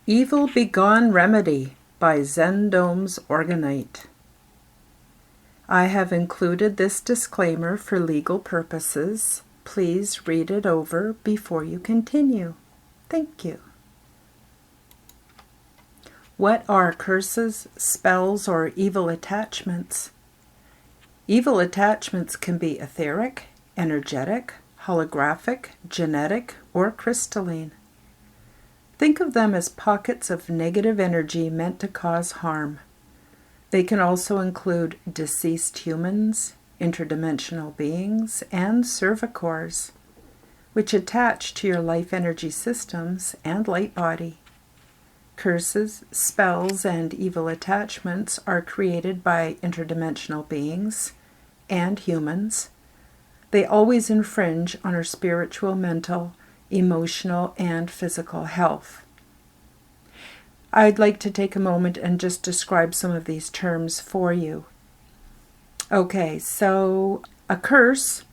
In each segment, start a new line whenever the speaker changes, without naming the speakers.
Evil Begone Remedy by Zendome's Organite. I have included this disclaimer for legal purposes. Please read it over before you continue. Thank you. What are curses, spells, or evil attachments? Evil attachments can be etheric, energetic, holographic, genetic, or crystalline. Think of them as pockets of negative energy meant to cause harm. They can also include deceased humans, interdimensional beings, and cervicors, which attach to your life energy systems and light body. Curses, spells, and evil attachments are created by interdimensional beings and humans. They always infringe on our spiritual, mental, emotional, and physical health. I'd like to take a moment and just describe some of these terms for you. Okay, so a curse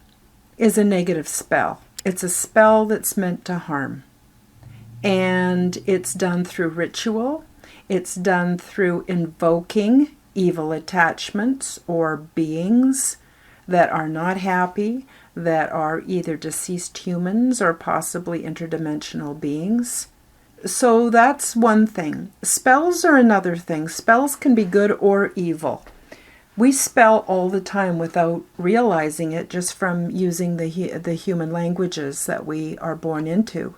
is a negative spell. It's a spell that's meant to harm. And it's done through ritual. It's done through invoking evil attachments or beings that are not happy, that are either deceased humans or possibly interdimensional beings. So that's one thing. Spells are another thing. Spells can be good or evil. We spell all the time without realizing it, just from using the human languages that we are born into.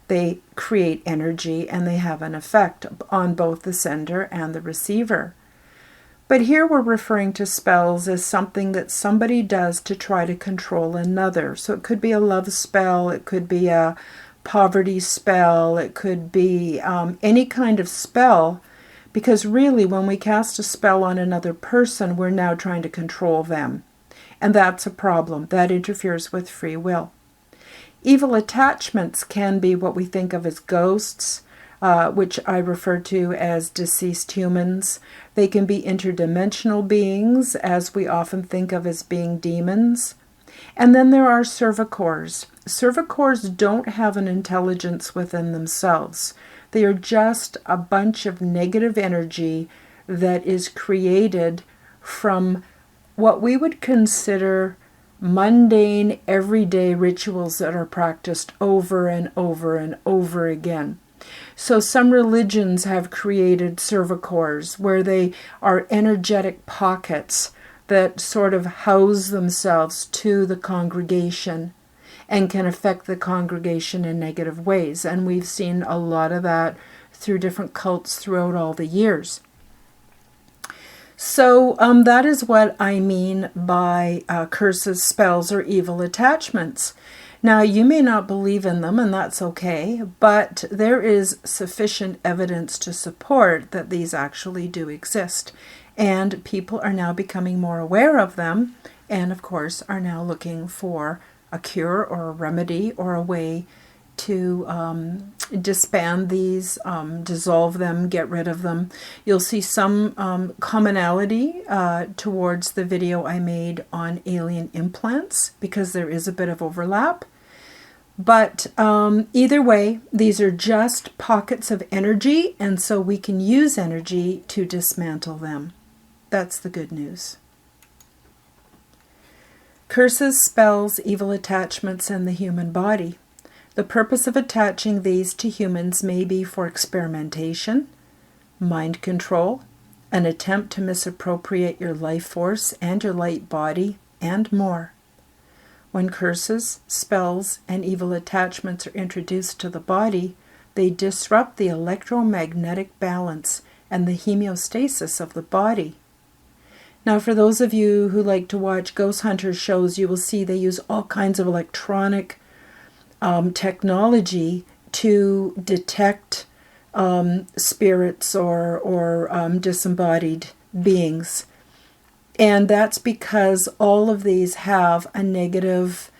They create energy and they have an effect on both the sender and the receiver. But here we're referring to spells as something that somebody does to try to control another. So it could be a love spell, it could be a poverty spell, it could be any kind of spell, because really when we cast a spell on another person, we're now trying to control them. And that's a problem. That interferes with free will. Evil attachments can be what we think of as ghosts, which I refer to as deceased humans. They can be interdimensional beings, as we often think of as being demons. And then there are cervicors. Cervicors don't have an intelligence within themselves. They are just a bunch of negative energy that is created from what we would consider mundane, everyday rituals that are practiced over and over and over again. So some religions have created cervicors where they are energetic pockets that sort of house themselves to the congregation and can affect the congregation in negative ways. And we've seen a lot of that through different cults throughout all the years. So that is what I mean by curses, spells, or evil attachments. Now, you may not believe in them, and that's okay, but there is sufficient evidence to support that these actually do exist. And people are now becoming more aware of them, and of course are now looking for a cure or a remedy or a way to disband these, dissolve them, get rid of them. You'll see some commonality towards the video I made on alien implants, because there is a bit of overlap. But either way, these are just pockets of energy, and so we can use energy to dismantle them. That's the good news. Curses, spells, evil attachments, and the human body. The purpose of attaching these to humans may be for experimentation, mind control, an attempt to misappropriate your life force and your light body, and more. When curses, spells, and evil attachments are introduced to the body, they disrupt the electromagnetic balance and the homeostasis of the body. Now, for those of you who like to watch ghost hunter shows, you will see they use all kinds of electronic technology to detect spirits or disembodied beings. And that's because all of these have a negative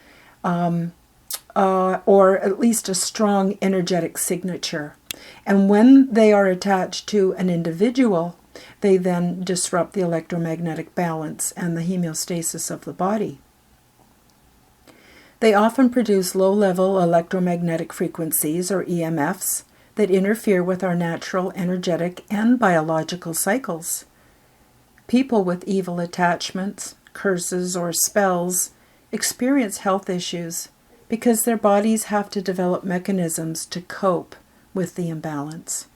or at least a strong energetic signature. And when they are attached to an individual, they then disrupt the electromagnetic balance and the homeostasis of the body. They often produce low-level electromagnetic frequencies, or EMFs, that interfere with our natural, energetic, and biological cycles. People with evil attachments, curses, or spells experience health issues because their bodies have to develop mechanisms to cope with the imbalance.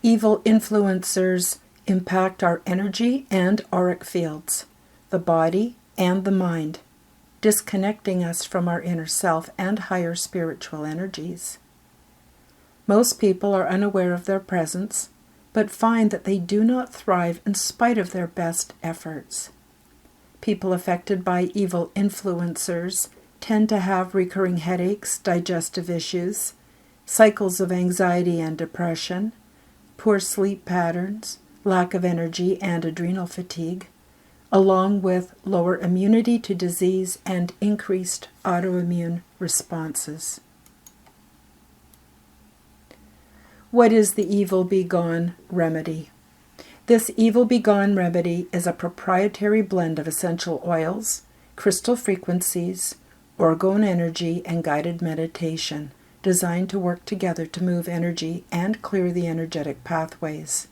Evil influencers impact our energy and auric fields, the body and the mind, disconnecting us from our inner self and higher spiritual energies. Most people are unaware of their presence, but find that they do not thrive in spite of their best efforts. People affected by evil influencers tend to have recurring headaches, digestive issues, cycles of anxiety and depression, poor sleep patterns, lack of energy and adrenal fatigue, along with lower immunity to disease and increased autoimmune responses. What is the Evil Be Gone remedy? This Evil Be Gone remedy is a proprietary blend of essential oils, crystal frequencies, orgone energy, and guided meditation, designed to work together to move energy and clear the energetic pathways.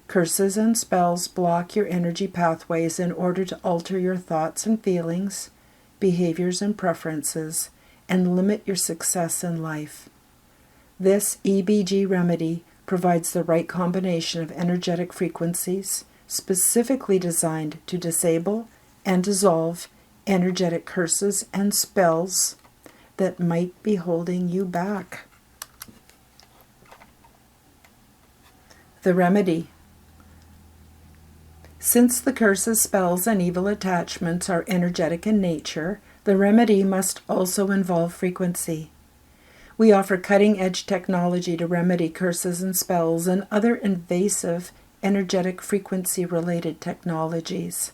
Curses and spells block your energy pathways in order to alter your thoughts and feelings, behaviors and preferences, and limit your success in life. This EBG remedy provides the right combination of energetic frequencies, specifically designed to disable and dissolve energetic curses and spells that might be holding you back. The remedy. Since the curses, spells, and evil attachments are energetic in nature, the remedy must also involve frequency. We offer cutting-edge technology to remedy curses and spells and other invasive energetic frequency-related technologies.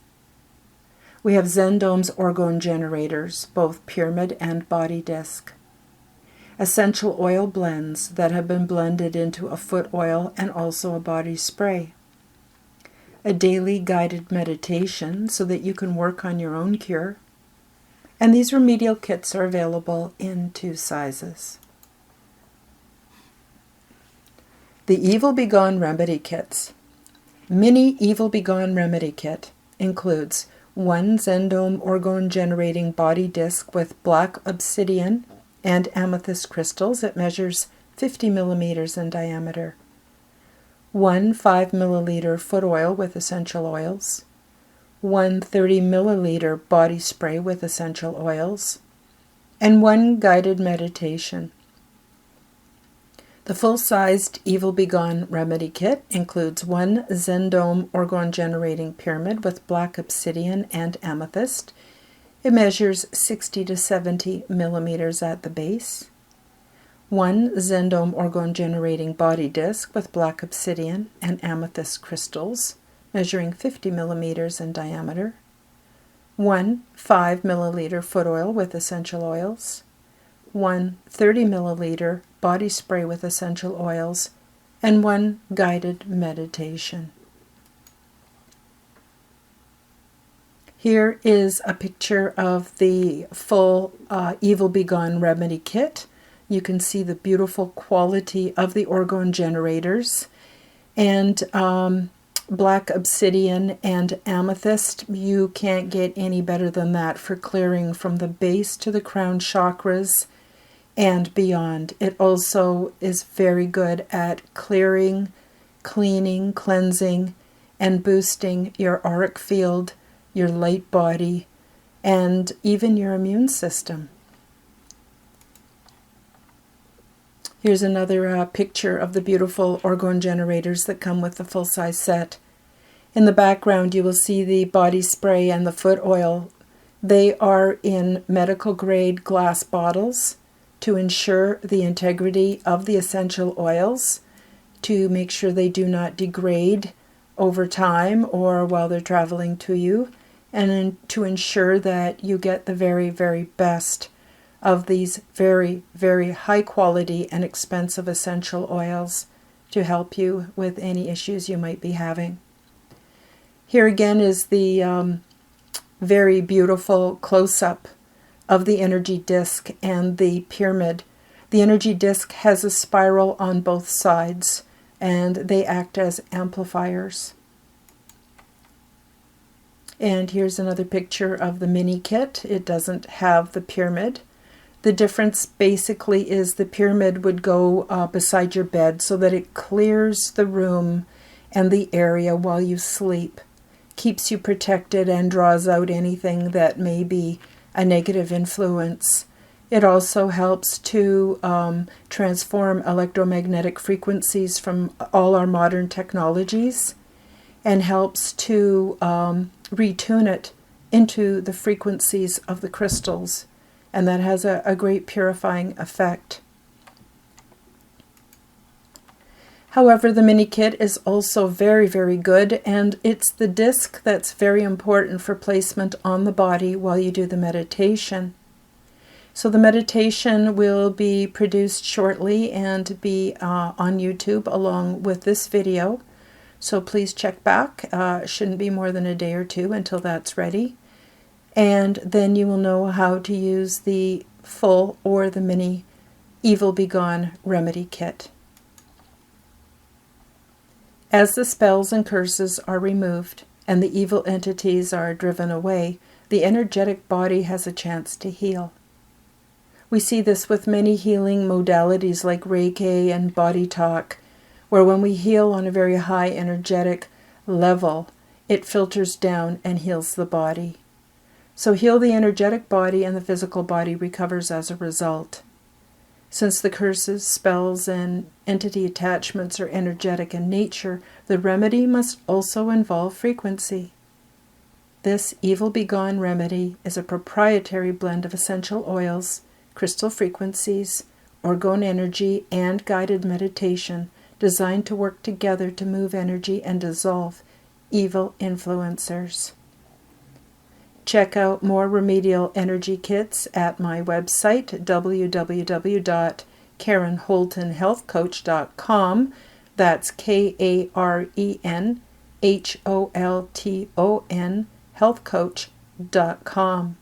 We have Zendome's orgone generators, both pyramid and body disc. Essential oil blends that have been blended into a foot oil and also a body spray. A daily guided meditation so that you can work on your own cure. And these remedial kits are available in 2 sizes. The Evil Be Gone Remedy Kits. Mini Evil Be Gone Remedy Kit includes 1 Zendome orgone generating body disc with black obsidian and amethyst crystals. It measures 50 millimeters in diameter. 1 5 milliliter foot oil with essential oils. 1 30 milliliter body spray with essential oils. And 1 guided meditation. The full-sized Evil Be Gone Remedy Kit includes 1 Zendome orgone generating pyramid with black obsidian and amethyst. It measures 60 to 70 millimeters at the base. 1 Zendome orgone generating body disc with black obsidian and amethyst crystals, measuring 50 millimeters in diameter. 1 5 milliliter foot oil with essential oils. 1 30 milliliter body spray with essential oils, and 1 guided meditation. Here is a picture of the full Evil Be Gone Remedy Kit. You can see the beautiful quality of the orgone generators and black obsidian and amethyst. You can't get any better than that for clearing from the base to the crown chakras and beyond. It also is very good at clearing, cleaning, cleansing, and boosting your auric field, your light body, and even your immune system. Here's another picture of the beautiful orgone generators that come with the full-size set. In the background, you will see the body spray and the foot oil. They are in medical-grade glass bottles to ensure the integrity of the essential oils, to make sure they do not degrade over time or while they're traveling to you, and to ensure that you get the very, very best of these very, very high quality and expensive essential oils to help you with any issues you might be having. Here again is the very beautiful close-up of the energy disc and the pyramid. The energy disc has a spiral on both sides, and they act as amplifiers. And here's another picture of the mini kit. It doesn't have the pyramid. The difference basically is the pyramid would go beside your bed so that it clears the room and the area while you sleep, keeps you protected, and draws out anything that may be a negative influence. It also helps to transform electromagnetic frequencies from all our modern technologies, and helps to retune it into the frequencies of the crystals. And that has a great purifying effect. However, the mini kit is also very, very good, and it's the disc that's very important for placement on the body while you do the meditation. So the meditation will be produced shortly and be on YouTube along with this video. So please check back. It shouldn't be more than a day or two until that's ready. And then you will know how to use the full or the mini Evil Begone remedy kit. As the spells and curses are removed and the evil entities are driven away, the energetic body has a chance to heal. We see this with many healing modalities like Reiki and body talk, where when we heal on a very high energetic level, it filters down and heals the body. So heal the energetic body and the physical body recovers as a result. Since the curses, spells, and entity attachments are energetic in nature, the remedy must also involve frequency. This Evil Begone remedy is a proprietary blend of essential oils, crystal frequencies, orgone energy, and guided meditation designed to work together to move energy and dissolve evil influencers. Check out more remedial energy kits at my website, www.KarenHoltonHealthCoach.com. That's KarenHolton, healthcoach.com.